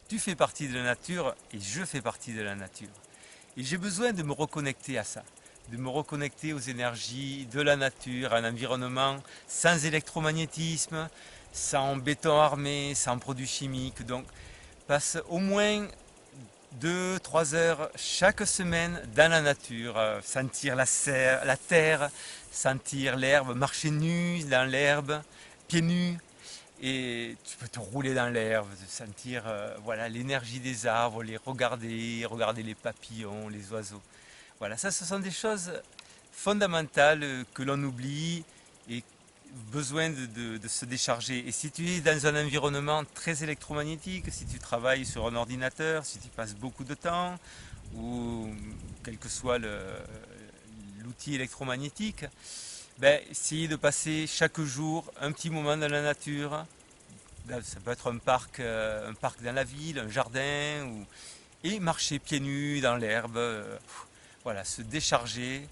tu fais partie de la nature et je fais partie de la nature. Et j'ai besoin de me reconnecter à ça, de me reconnecter aux énergies de la nature, à un environnement sans électromagnétisme, sans béton armé, sans produits chimiques. Donc, passe au moins 2, 3 heures chaque semaine dans la nature, sentir la terre, sentir l'herbe, marcher nu dans l'herbe, pieds nus, et tu peux te rouler dans l'herbe, sentir voilà, l'énergie des arbres, les regarder, regarder les papillons, les oiseaux. Voilà, ça ce sont des choses fondamentales que l'on oublie et besoin de se décharger. Et si tu es dans un environnement très électromagnétique, si tu travailles sur un ordinateur, si tu passes beaucoup de temps, ou quel que soit l'outil électromagnétique, ben, essayez de passer chaque jour un petit moment dans la nature. Ça peut être un parc dans la ville, un jardin, et marcher pieds nus dans l'herbe. Voilà, se décharger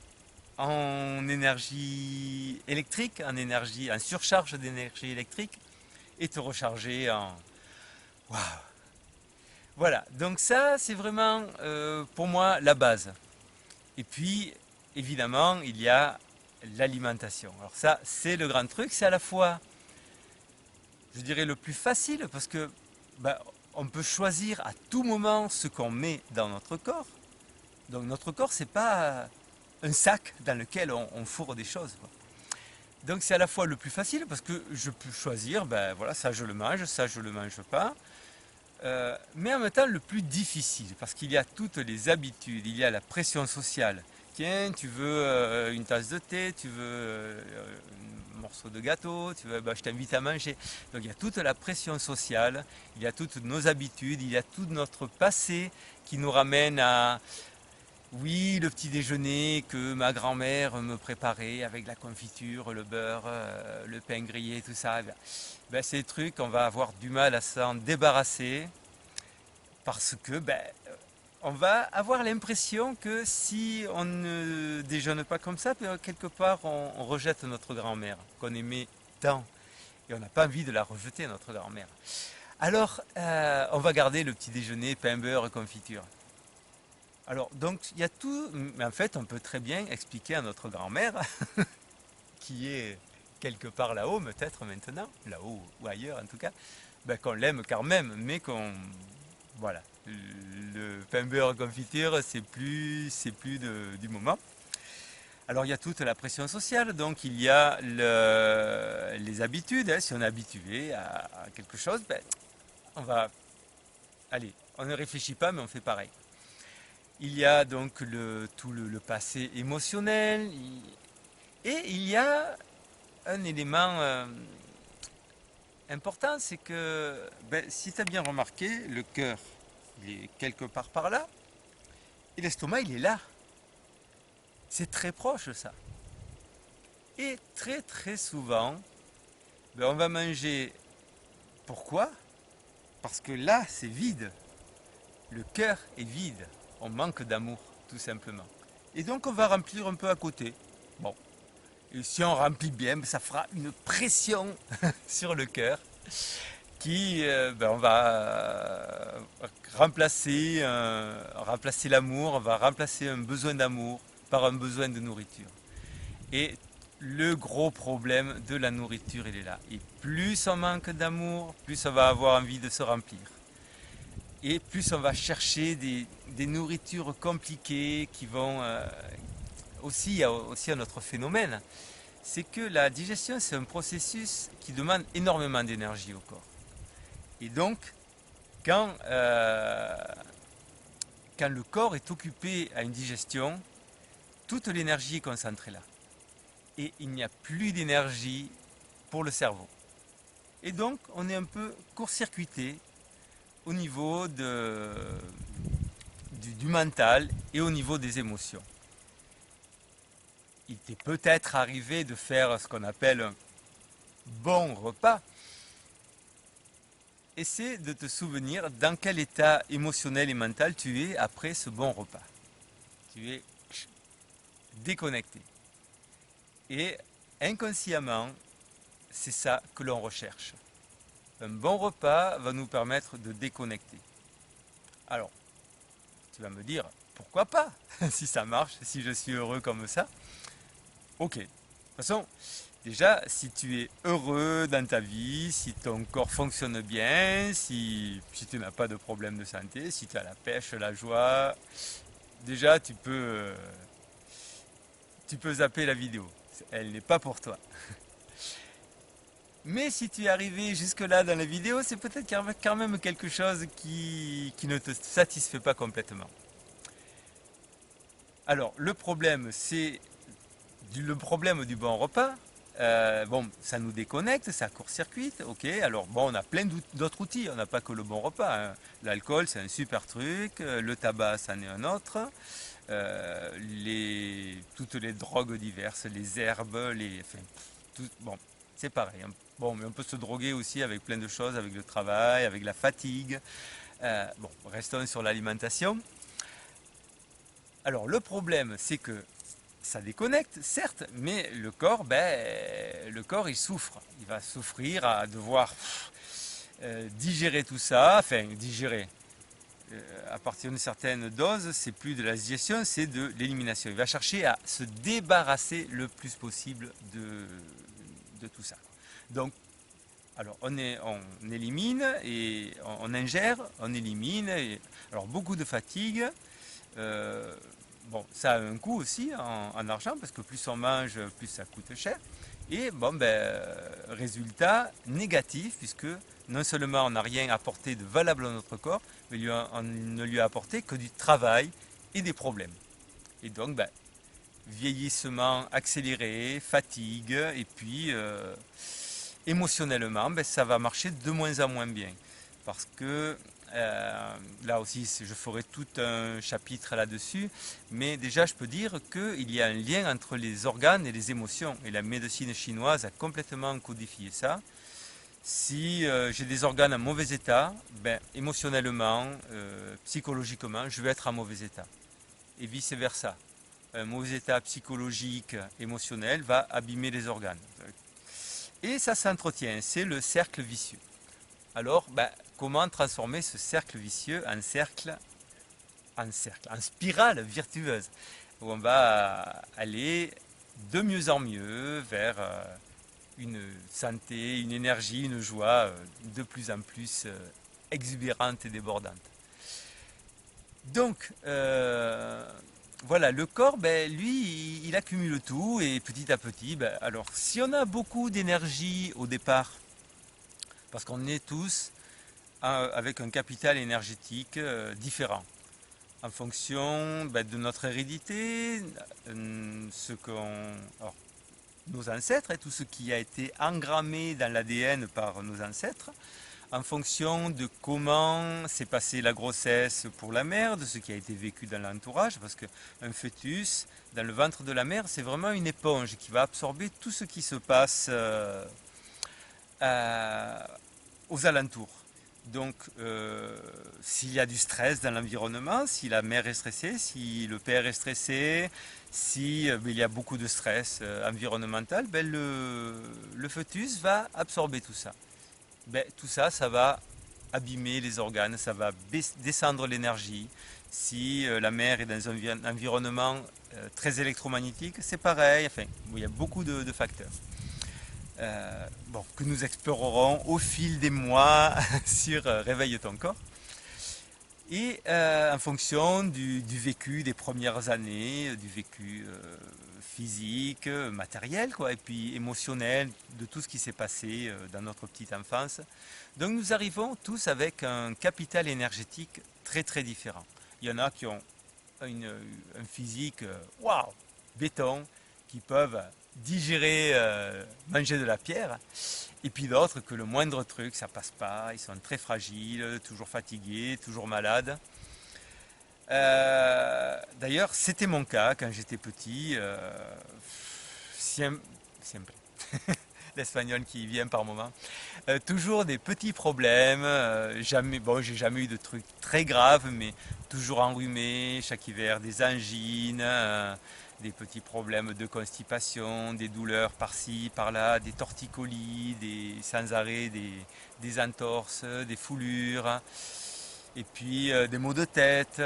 en énergie électrique, en surcharge d'énergie électrique, et te recharger en... Waouh. Voilà, donc ça c'est vraiment pour moi la base. Et puis évidemment il y a l'alimentation. Alors ça c'est le grand truc, c'est à la fois je dirais le plus facile parce que bah, on peut choisir à tout moment ce qu'on met dans notre corps. Donc notre corps c'est pas un sac dans lequel on fourre des choses, quoi. Donc c'est à la fois le plus facile parce que je peux choisir, ben voilà, ça je le mange, ça je le mange pas. Mais en même temps le plus difficile parce qu'il y a toutes les habitudes, il y a la pression sociale. Tiens, tu veux une tasse de thé, tu veux un morceau de gâteau, tu veux, ben, je t'invite à manger. Donc il y a toute la pression sociale, il y a toutes nos habitudes, il y a tout notre passé qui nous ramène à, oui, le petit déjeuner que ma grand-mère me préparait avec la confiture, le beurre, le pain grillé, tout ça. Ben, ces trucs, on va avoir du mal à s'en débarrasser parce que ben, on va avoir l'impression que si on ne déjeune pas comme ça, ben, quelque part on rejette notre grand-mère qu'on aimait tant et on n'a pas envie de la rejeter, notre grand-mère. Alors, on va garder le petit déjeuner pain, beurre, confiture. Alors, donc, il y a tout, mais en fait, on peut très bien expliquer à notre grand-mère, qui est quelque part là-haut, peut-être maintenant, là-haut ou ailleurs en tout cas, ben, qu'on l'aime quand même, mais qu'on, voilà, le pain beurre confiture, c'est plus du moment. Alors, il y a toute la pression sociale, donc il y a les habitudes, hein. Si on est habitué à quelque chose, ben, on va, allez, on ne réfléchit pas, mais on fait pareil. Il y a donc tout le passé émotionnel et il y a un élément important, c'est que ben, si tu as bien remarqué, le cœur il est quelque part par là et l'estomac il est là. C'est très proche ça. Et très très souvent, ben, on va manger. Pourquoi? Parce que là c'est vide. Le cœur est vide. On manque d'amour tout simplement. Et donc on va remplir un peu à côté. Bon, et si on remplit bien, ça fera une pression sur le cœur qui, ben, on va remplacer l'amour, on va remplacer un besoin d'amour par un besoin de nourriture. Et le gros problème de la nourriture, il est là. Et plus on manque d'amour, plus on va avoir envie de se remplir. Et plus on va chercher des nourritures compliquées qui vont aussi un autre phénomène, c'est que la digestion, c'est un processus qui demande énormément d'énergie au corps. Et donc, quand, euh, quand le corps est occupé à une digestion, toute l'énergie est concentrée là. Et il n'y a plus d'énergie pour le cerveau. Et donc, on est un peu court-circuité au niveau du mental et au niveau des émotions. Il t'est peut-être arrivé de faire ce qu'on appelle un bon repas. Essaie de te souvenir dans quel état émotionnel et mental tu es après ce bon repas. Tu es déconnecté. Et inconsciemment, c'est ça que l'on recherche. Un bon repas va nous permettre de déconnecter. Alors, tu vas me dire, pourquoi pas? Si ça marche, si je suis heureux comme ça, ok. De toute façon, déjà, si tu es heureux dans ta vie, si ton corps fonctionne bien, si tu n'as pas de problème de santé, si tu as la pêche, la joie, déjà tu peux zapper la vidéo. Elle n'est pas pour toi. Mais si tu es arrivé jusque-là dans la vidéo, c'est peut-être quand même quelque chose qui ne te satisfait pas complètement. Alors, le problème, c'est le problème du bon repas. Bon, ça nous déconnecte, ça court-circuite, ok. Alors, bon, on a plein d'autres outils, on n'a pas que le bon repas, hein. L'alcool, c'est un super truc, le tabac, c'en est un autre. Toutes les drogues diverses, les herbes, enfin, bon, c'est pareil, hein. Bon, mais on peut se droguer aussi avec plein de choses, avec le travail, avec la fatigue. Bon, restons sur l'alimentation. Alors, le problème, c'est que ça déconnecte, certes, mais le corps, il souffre. Il va souffrir à devoir digérer tout ça, enfin, digérer. À partir d'une certaine dose, c'est plus de la digestion, c'est de l'élimination. Il va chercher à se débarrasser le plus possible de tout ça. Donc, alors on élimine et on ingère, on élimine. Alors beaucoup de fatigue. euh, bon, ça a un coût aussi en argent parce que plus on mange, plus ça coûte cher. Et bon, ben, résultat négatif puisque non seulement on n'a rien apporté de valable à notre corps, mais on ne lui a apporté que du travail et des problèmes. Et donc, ben, vieillissement accéléré, fatigue, et puis émotionnellement, ben, ça va marcher de moins en moins bien. Parce que là aussi, je ferai tout un chapitre là-dessus, mais déjà, je peux dire qu'il y a un lien entre les organes et les émotions. Et la médecine chinoise a complètement codifié ça. Si j'ai des organes en mauvais état, ben, émotionnellement, psychologiquement, je vais être en mauvais état. Et vice-versa. Un mauvais état psychologique, émotionnel va abîmer les organes. Et ça s'entretient, c'est le cercle vicieux. Alors, ben, comment transformer ce cercle vicieux en spirale virtueuse, où on va aller de mieux en mieux vers une santé, une énergie, une joie de plus en plus exubérante et débordante. Donc, voilà, le corps, ben, lui, il accumule tout et petit à petit, ben, alors si on a beaucoup d'énergie au départ, parce qu'on est tous avec un capital énergétique différent, en fonction ben, de notre hérédité, alors, nos ancêtres, et tout ce qui a été engrammé dans l'ADN par nos ancêtres, en fonction de comment s'est passée la grossesse pour la mère, de ce qui a été vécu dans l'entourage, parce qu'un fœtus, dans le ventre de la mère, c'est vraiment une éponge qui va absorber tout ce qui se passe euh, aux alentours. Donc, s'il y a du stress dans l'environnement, si la mère est stressée, si le père est stressé, si il y a beaucoup de stress environnemental, ben, le fœtus va absorber tout ça. Ben, tout ça, ça va abîmer les organes, ça va descendre l'énergie. Si la mère est dans un environnement très électromagnétique, c'est pareil. Enfin, il y a beaucoup de facteurs. Bon, que nous explorerons au fil des mois sur Réveille ton corps. Et en fonction du vécu des premières années, du vécu physique, matériel, quoi, et puis émotionnel, de tout ce qui s'est passé dans notre petite enfance. Donc nous arrivons tous avec un capital énergétique très très différent. Il y en a qui ont un physique, waouh, béton, qui peuvent digérer, manger de la pierre, et puis d'autres que le moindre truc, ça passe pas, ils sont très fragiles, toujours fatigués, toujours malades. D'ailleurs, c'était mon cas quand j'étais petit. Siempre, siempre. L'espagnol qui vient par moment. Toujours des petits problèmes. Jamais, bon, j'ai jamais eu de trucs très graves, mais toujours enrhumé chaque hiver, des angines, des petits problèmes de constipation, des douleurs par-ci, par-là, des torticolis, sans arrêt, des entorses, des foulures. Et puis des maux de tête.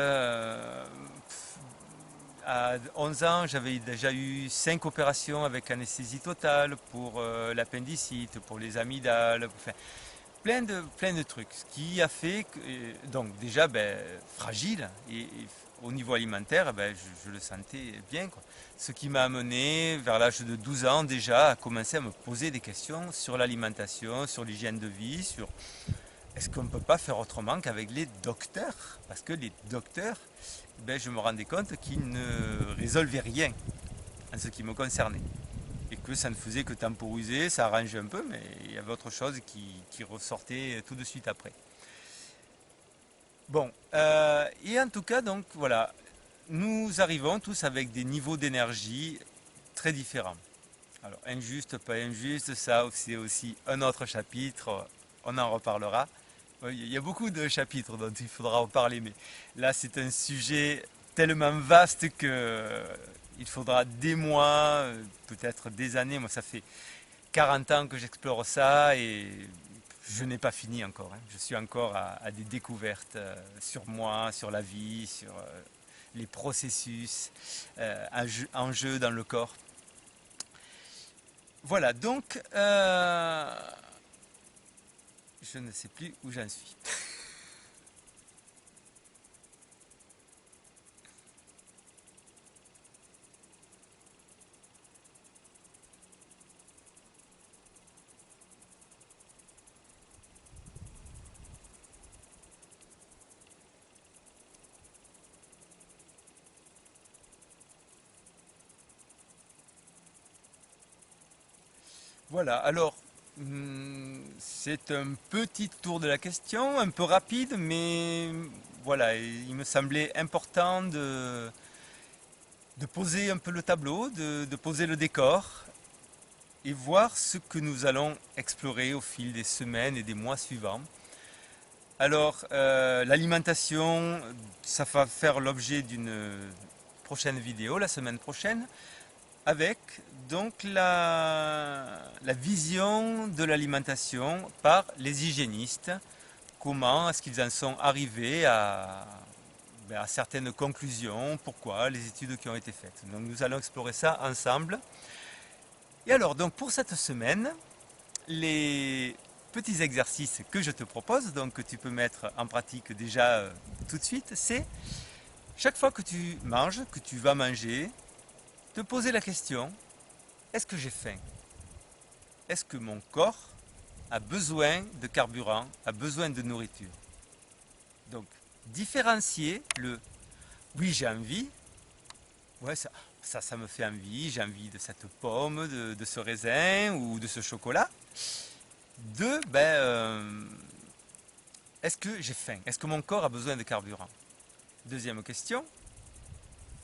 À 11 ans, j'avais déjà eu 5 opérations avec anesthésie totale pour l'appendicite, pour les amygdales, enfin, plein de trucs. Ce qui a fait que, donc déjà fragile et au niveau alimentaire, je le sentais bien, quoi. Ce qui m'a amené vers l'âge de 12 ans déjà à commencer à me poser des questions sur l'alimentation, sur l'hygiène de vie, sur est-ce qu'on ne peut pas faire autrement qu'avec les docteurs? Parce que les docteurs, je me rendais compte qu'ils ne résolvaient rien en ce qui me concernait. Et que ça ne faisait que temporiser, ça arrangeait un peu, mais il y avait autre chose qui ressortait tout de suite après. Bon, et en tout cas, donc voilà, nous arrivons tous avec des niveaux d'énergie très différents. Alors, injuste, pas injuste, ça c'est aussi un autre chapitre, on en reparlera. Il y a beaucoup de chapitres dont il faudra en parler, mais là c'est un sujet tellement vaste que il faudra des mois, peut-être des années. Moi ça fait 40 ans que j'explore ça et je n'ai pas fini encore, hein. Je suis encore à des découvertes sur moi, sur la vie, sur les processus en jeu dans le corps. Voilà, donc je ne sais plus où j'en suis. Voilà, alors c'est un petit tour de la question, un peu rapide, mais voilà, il me semblait important de poser un peu le tableau, de poser le décor et voir ce que nous allons explorer au fil des semaines et des mois suivants. Alors, l'alimentation, ça va faire l'objet d'une prochaine vidéo la semaine prochaine, avec donc la vision de l'alimentation par les hygiénistes. Comment est-ce qu'ils en sont arrivés à certaines conclusions, pourquoi, les études qui ont été faites. Donc nous allons explorer ça ensemble. Et alors, donc pour cette semaine, les petits exercices que je te propose, donc que tu peux mettre en pratique déjà tout de suite, c'est chaque fois que tu manges, que tu vas manger, te poser la question, est-ce que j'ai faim? Est-ce que mon corps a besoin de carburant, a besoin de nourriture? Donc, différencier le oui, j'ai envie, ouais, ça me fait envie, j'ai envie de cette pomme, de ce raisin ou de ce chocolat. De, est-ce que j'ai faim? Est-ce que mon corps a besoin de carburant? Deuxième question,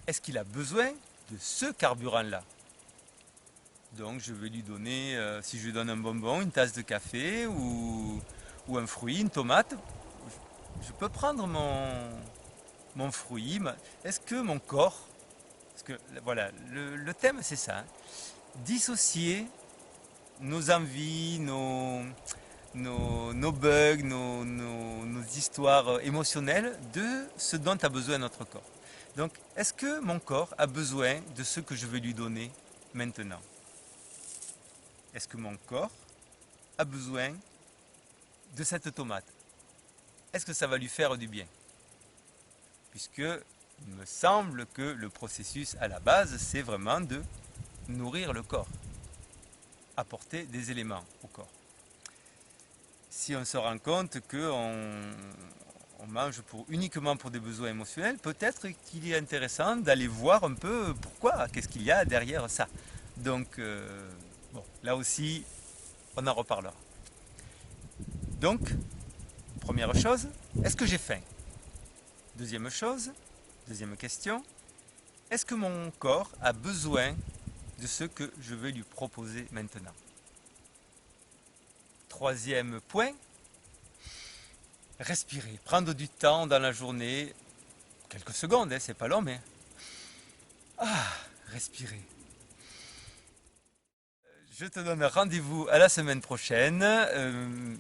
est-ce qu'il a besoin de ce carburant-là? Donc je vais lui donner, si je lui donne un bonbon, une tasse de café ou un fruit, une tomate, je peux prendre mon fruit. Est-ce que mon corps, parce que voilà, le thème c'est ça, hein, dissocier nos envies, nos bugs, nos histoires émotionnelles de ce dont a besoin notre corps. Donc, est-ce que mon corps a besoin de ce que je vais lui donner maintenant? Est-ce que mon corps a besoin de cette tomate? Est-ce que ça va lui faire du bien? Puisque il me semble que le processus à la base, c'est vraiment de nourrir le corps, apporter des éléments au corps. Si on se rend compte qu'on mange uniquement pour des besoins émotionnels, peut-être qu'il est intéressant d'aller voir un peu pourquoi, qu'est-ce qu'il y a derrière ça. Donc, bon, là aussi, on en reparlera. Donc, première chose, est-ce que j'ai faim? Deuxième chose, deuxième question, est-ce que mon corps a besoin de ce que je vais lui proposer maintenant? Troisième point, respirer, prendre du temps dans la journée, quelques secondes, hein, c'est pas long, mais respirer. Je te donne rendez-vous à la semaine prochaine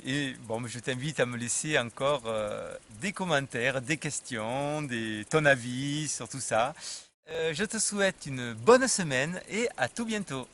et bon, je t'invite à me laisser encore des commentaires, des questions, ton avis sur tout ça. Je te souhaite une bonne semaine et à tout bientôt.